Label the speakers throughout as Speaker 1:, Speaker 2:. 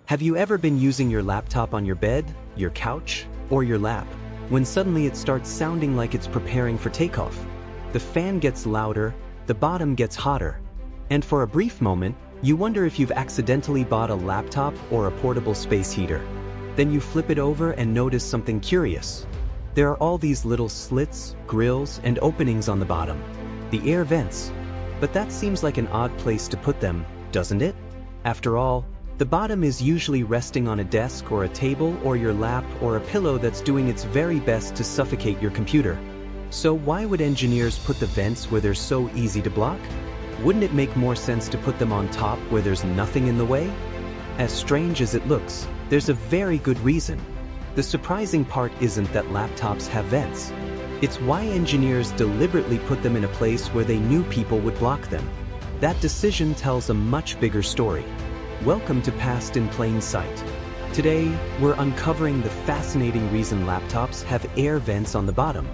Speaker 1: Have you ever been using your laptop on your bed, your couch, or your lap, when suddenly it starts sounding like it's preparing for takeoff? The fan gets louder, the bottom gets hotter, and for a brief moment, you wonder if you've accidentally bought a laptop or a portable space heater. Then you flip it over and notice something curious. There are all these little slits, grills, and openings on the bottom. The air vents. But that seems like an odd place to put them, doesn't it? After all, the bottom is usually resting on a desk or a table or your lap or a pillow that's doing its very best to suffocate your computer. So why would engineers put the vents where they're so easy to block? Wouldn't it make more sense to put them on top where there's nothing in the way? As strange as it looks, there's a very good reason. The surprising part isn't that laptops have vents. It's why engineers deliberately put them in a place where they knew people would block them. That decision tells a much bigger story. Welcome to Past in Plain Sight. Today, we're uncovering the fascinating reason laptops have air vents on the bottom.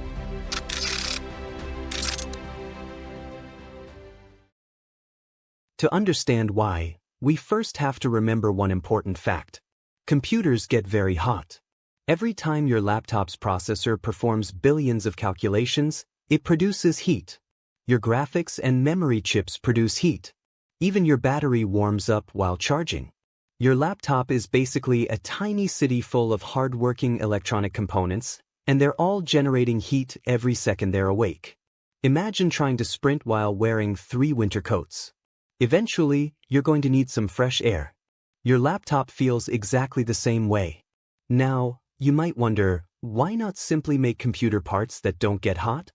Speaker 1: To understand why, we first have to remember one important fact. Computers get very hot. Every time your laptop's processor performs billions of calculations, it produces heat. Your graphics and memory chips produce heat. Even your battery warms up while charging. Your laptop is basically a tiny city full of hard-working electronic components, and they're all generating heat every second they're awake. Imagine trying to sprint while wearing 3 winter coats. Eventually, you're going to need some fresh air. Your laptop feels exactly the same way. Now, you might wonder, why not simply make computer parts that don't get hot?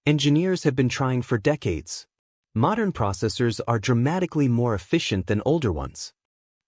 Speaker 1: Engineers have been trying for decades. Modern processors are dramatically more efficient than older ones.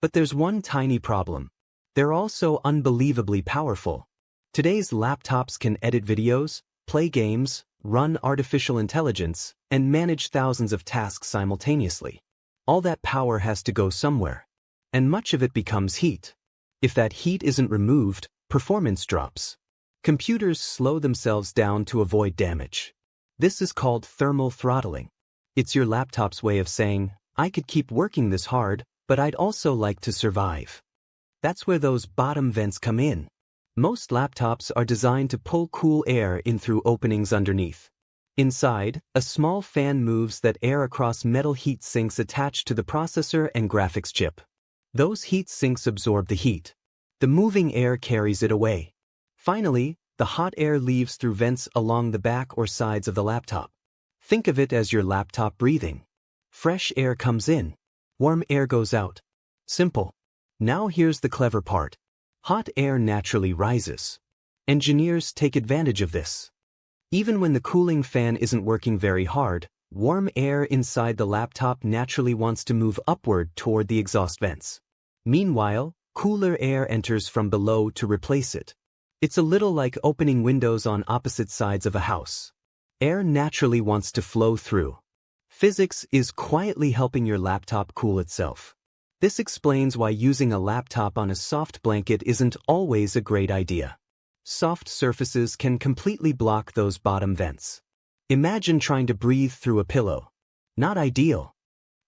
Speaker 1: But there's one tiny problem. They're also unbelievably powerful. Today's laptops can edit videos, play games, run artificial intelligence, and manage thousands of tasks simultaneously. All that power has to go somewhere. And much of it becomes heat. If that heat isn't removed, performance drops. Computers slow themselves down to avoid damage. This is called thermal throttling. It's your laptop's way of saying, I could keep working this hard, but I'd also like to survive. That's where those bottom vents come in. Most laptops are designed to pull cool air in through openings underneath. Inside, a small fan moves that air across metal heat sinks attached to the processor and graphics chip. Those heat sinks absorb the heat. The moving air carries it away. Finally, the hot air leaves through vents along the back or sides of the laptop. Think of it as your laptop breathing. Fresh air comes in. Warm air goes out. Simple. Now here's the clever part. Hot air naturally rises. Engineers take advantage of this. Even when the cooling fan isn't working very hard, warm air inside the laptop naturally wants to move upward toward the exhaust vents. Meanwhile, cooler air enters from below to replace it. It's a little like opening windows on opposite sides of a house. Air naturally wants to flow through. Physics is quietly helping your laptop cool itself. This explains why using a laptop on a soft blanket isn't always a great idea. Soft surfaces can completely block those bottom vents. Imagine trying to breathe through a pillow. Not ideal.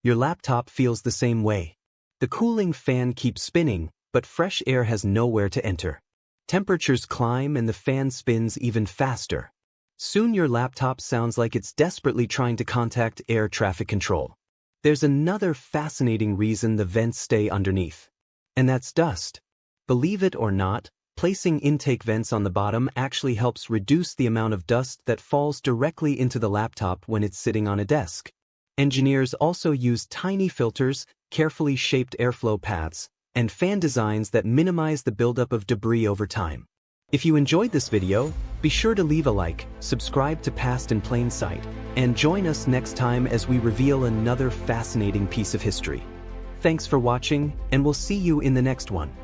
Speaker 1: Your laptop feels the same way. The cooling fan keeps spinning, but fresh air has nowhere to enter. Temperatures climb and the fan spins even faster. Soon your laptop sounds like it's desperately trying to contact air traffic control. There's another fascinating reason the vents stay underneath. And that's dust. Believe it or not, placing intake vents on the bottom actually helps reduce the amount of dust that falls directly into the laptop when it's sitting on a desk. Engineers also use tiny filters, carefully shaped airflow paths, and fan designs that minimize the buildup of debris over time. If you enjoyed this video, be sure to leave a like, subscribe to Past in Plain Sight, and join us next time as we reveal another fascinating piece of history. Thanks for watching, and we'll see you in the next one.